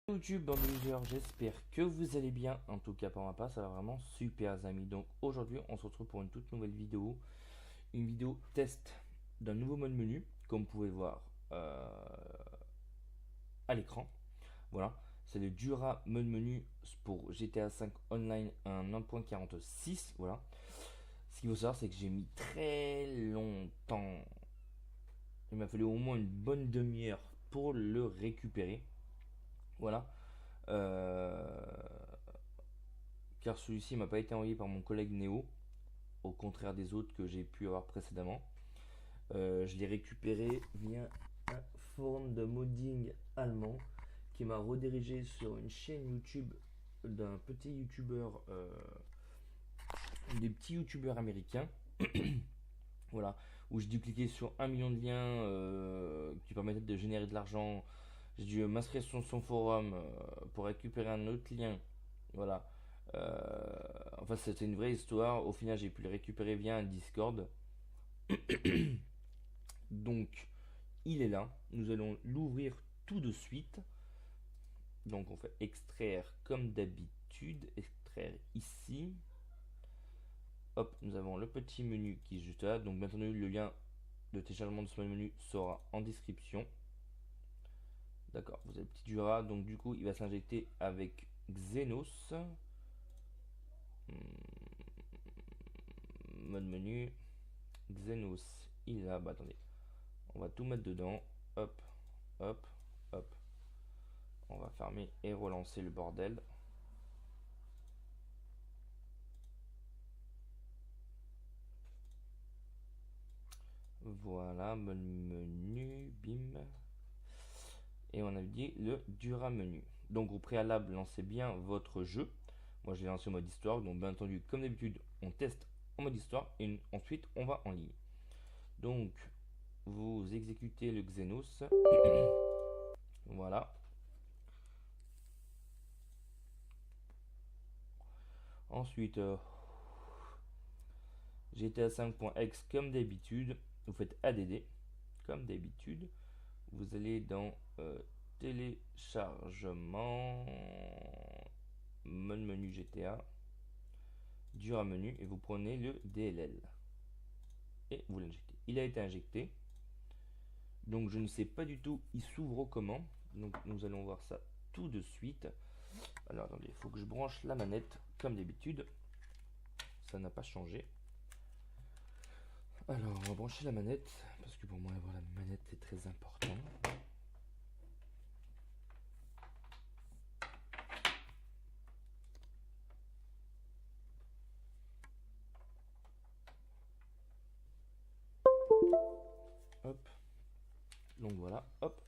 YouTube, bande de users, j'espère que vous allez bien. En tout cas, pour ma part, ça va vraiment super, les amis. Donc aujourd'hui, on se retrouve pour une toute nouvelle vidéo. Une vidéo test d'un nouveau mode menu, comme vous pouvez le voir à l'écran. Voilà, c'est le Dura mode menu pour GTA 5 Online 1.46. Voilà. Ce qu'il faut savoir, c'est que j'ai mis très longtemps. Il m'a fallu au moins une bonne demi-heure pour le récupérer. Voilà. Euh, car celui-ci m'a pas été envoyé par mon collègue Néo, au contraire des autres que j'ai pu avoir précédemment. Je l'ai récupéré via un forum de modding allemand qui m'a redirigé sur une chaîne YouTube d'un petit youtubeur, des petits youtubeurs américains. Voilà, où j'ai dû cliquer sur un million de liens qui permettaient de générer de l'argent. J'ai dû m'inscrire sur son forum pour récupérer un autre lien. Voilà. Enfin, c'était une vraie histoire. Au final, j'ai pu le récupérer via un Discord. Donc, il est là. Nous allons l'ouvrir tout de suite. Donc, on fait extraire comme d'habitude. Extraire ici. Hop, nous avons le petit menu qui est juste là. Donc, bien entendu, le lien de téléchargement de ce menu sera en description. D'accord, vous avez le petit Dura. Donc, du coup, il va s'injecter avec Xenos. Mode menu. Xenos. Il est là. Bah, attendez. On va tout mettre dedans. Hop, hop, hop. On va fermer et relancer le bordel. Voilà, menu, bim. Et on a dit le Dura menu. Donc au préalable, lancez bien votre jeu. Moi je l'ai lancé en mode histoire. Donc bien entendu, comme d'habitude, on teste en mode histoire. Et ensuite, on va en ligne. Donc, vous exécutez le Xenos. Voilà. Ensuite, GTA 5.x comme d'habitude. Vous faites ADD comme d'habitude. Vous allez dans téléchargement, mode menu GTA, Dura menu et vous prenez le DLL et vous l'injectez. Il a été injecté. Donc je ne sais pas du tout, il s'ouvre comment. Donc nous allons voir ça tout de suite. Alors attendez, il faut que je branche la manette comme d'habitude. Ça n'a pas changé. Alors on va brancher la manette parce que pour moi avoir la manette c'est très important. Hop. Donc voilà, hop.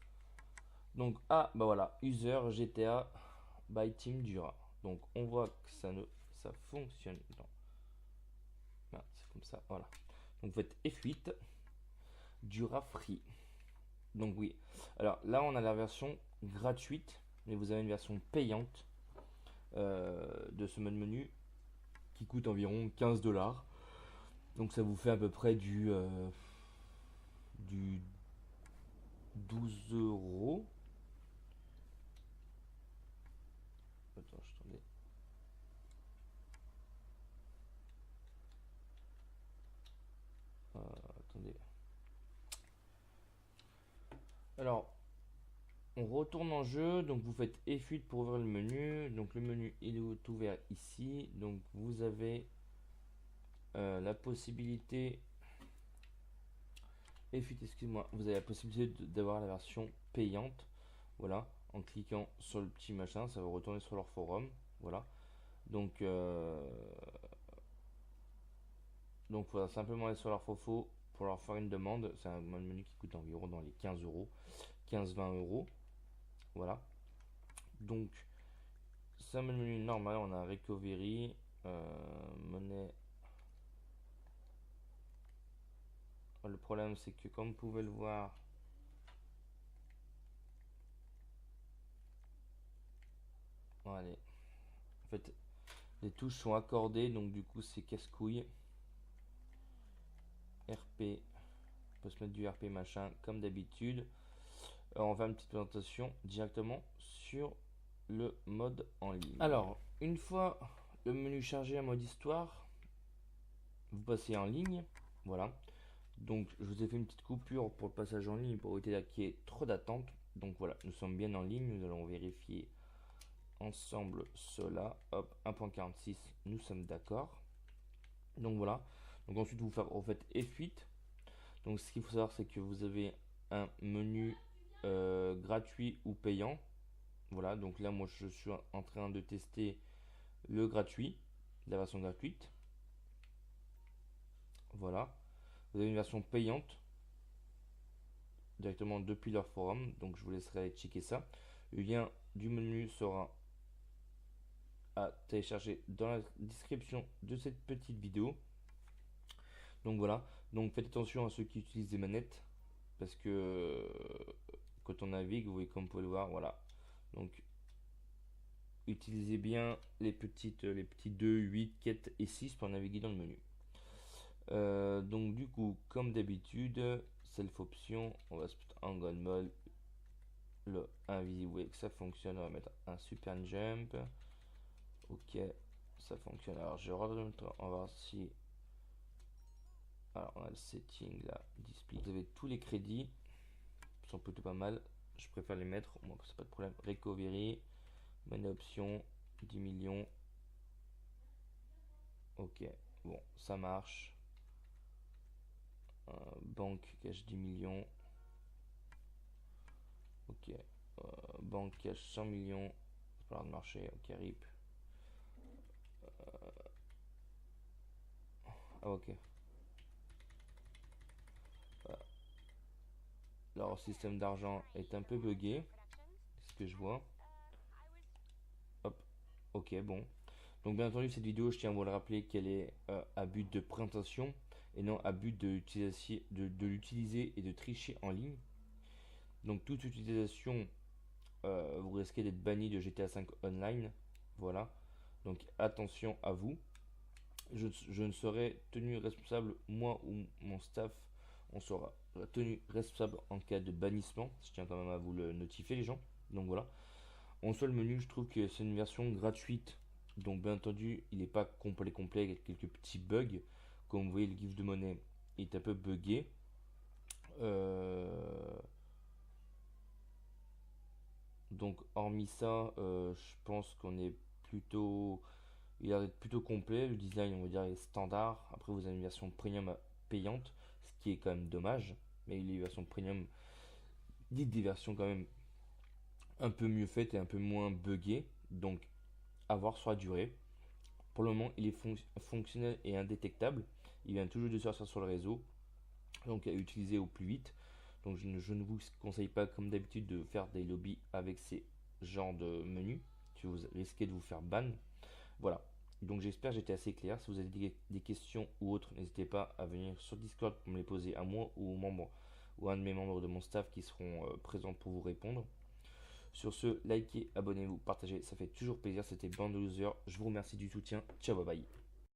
Donc bah voilà, user GTA by Team Dura. Donc on voit que ça fonctionne. Non, c'est comme ça, voilà. Donc vous faites F8, Dura Free. Donc oui. Alors là on a la version gratuite, mais vous avez une version payante de ce mode menu qui coûte environ 15 $. Donc ça vous fait à peu près du 12 €. Attends, attendez. Attendez. Alors, on retourne en jeu, donc vous faites F8 pour ouvrir le menu. Donc le menu il est ouvert ici. Donc vous avez la possibilité F8, excuse-moi, vous avez la possibilité d'avoir la version payante. Voilà, en cliquant sur le petit machin, ça va retourner sur leur forum. Voilà. Donc il faudra simplement aller sur leur fofo pour leur faire une demande. C'est un menu qui coûte environ dans les 15 €, 15-20 €. Voilà. Donc c'est un menu normal, on a recovery, monnaie. Le problème c'est que comme vous pouvez le voir, allez, en fait les touches sont accordées, donc du coup c'est casse-couille. RP, on peut se mettre du RP machin comme d'habitude. On va faire une petite présentation directement sur le mode en ligne. Alors, une fois le menu chargé en mode histoire, vous passez en ligne. Voilà. Donc, je vous ai fait une petite coupure pour le passage en ligne pour éviter qu'il y ait trop d'attente. Donc voilà, nous sommes bien en ligne. Nous allons vérifier ensemble cela. Hop, 1.46, nous sommes d'accord. Donc voilà. Donc ensuite, vous faites F8. Donc ce qu'il faut savoir, c'est que vous avez un menu gratuit ou payant. Voilà, donc là, moi, je suis en train de tester le gratuit, la version gratuite. Voilà. Vous avez une version payante directement depuis leur forum. Donc je vous laisserai aller checker ça. Le lien du menu sera à télécharger dans la description de cette petite vidéo. Donc voilà. Donc faites attention à ceux qui utilisent des manettes. Parce que quand on navigue, vous voyez comme vous pouvez le voir, voilà. Donc utilisez bien les petits 2, 8, 4 et 6 pour naviguer dans le menu. Donc du coup, comme d'habitude, self option, on va se mettre en gun mode, le invisible, vous voyez que ça fonctionne, on va mettre un super jump. Ok, ça fonctionne. Alors je redonne, on va voir si, alors on a le setting là, display, vous avez tous les crédits, ils sont plutôt pas mal, je préfère les mettre, moi c'est pas de problème. Recovery, money option, 10 millions, ok, bon ça marche. Banque cash 10 millions, ok, banque cash 100 millions, c'est pas de marché, ok, RIP. Ah ok. Voilà. Leur système d'argent est un peu buggé, c'est ce que je vois. Hop, ok, bon. Donc bien entendu, cette vidéo, je tiens à vous le rappeler qu'elle est à but de présentation et non à but de l'utiliser et de tricher en ligne. Donc toute utilisation, vous risquez d'être banni de GTA 5 Online. Voilà. Donc attention à vous. Je ne serai tenu responsable, moi ou mon staff, on sera tenu responsable en cas de bannissement. Je tiens quand même à vous le notifier les gens. Donc voilà. En soi, le menu, je trouve que c'est une version gratuite. Donc bien entendu, il n'est pas complet il y a quelques petits bugs. Comme vous voyez, le GIF de monnaie est un peu buggé. Donc hormis ça, je pense qu'on est plutôt... Il a l'air d'être plutôt complet. Le design, on va dire, est standard. Après, vous avez une version premium payante, ce qui est quand même dommage. Mais les versions premium, dites des versions quand même un peu mieux faites et un peu moins buggées. Donc, à voir sur la durée. Pour le moment, il est fonctionnel et indétectable. Il vient toujours de sortir sur le réseau, donc à utiliser au plus vite. Donc je ne vous conseille pas, comme d'habitude, de faire des lobbies avec ces genres de menus. Si vous risquez de vous faire ban. Voilà. Donc j'espère que j'étais assez clair. Si vous avez des questions ou autres, n'hésitez pas à venir sur Discord pour me les poser à moi ou aux membres ou à un de mes membres de mon staff qui seront présents pour vous répondre. Sur ce, likez, abonnez-vous, partagez, ça fait toujours plaisir. C'était Band Loser. Je vous remercie du soutien. Ciao, bye bye.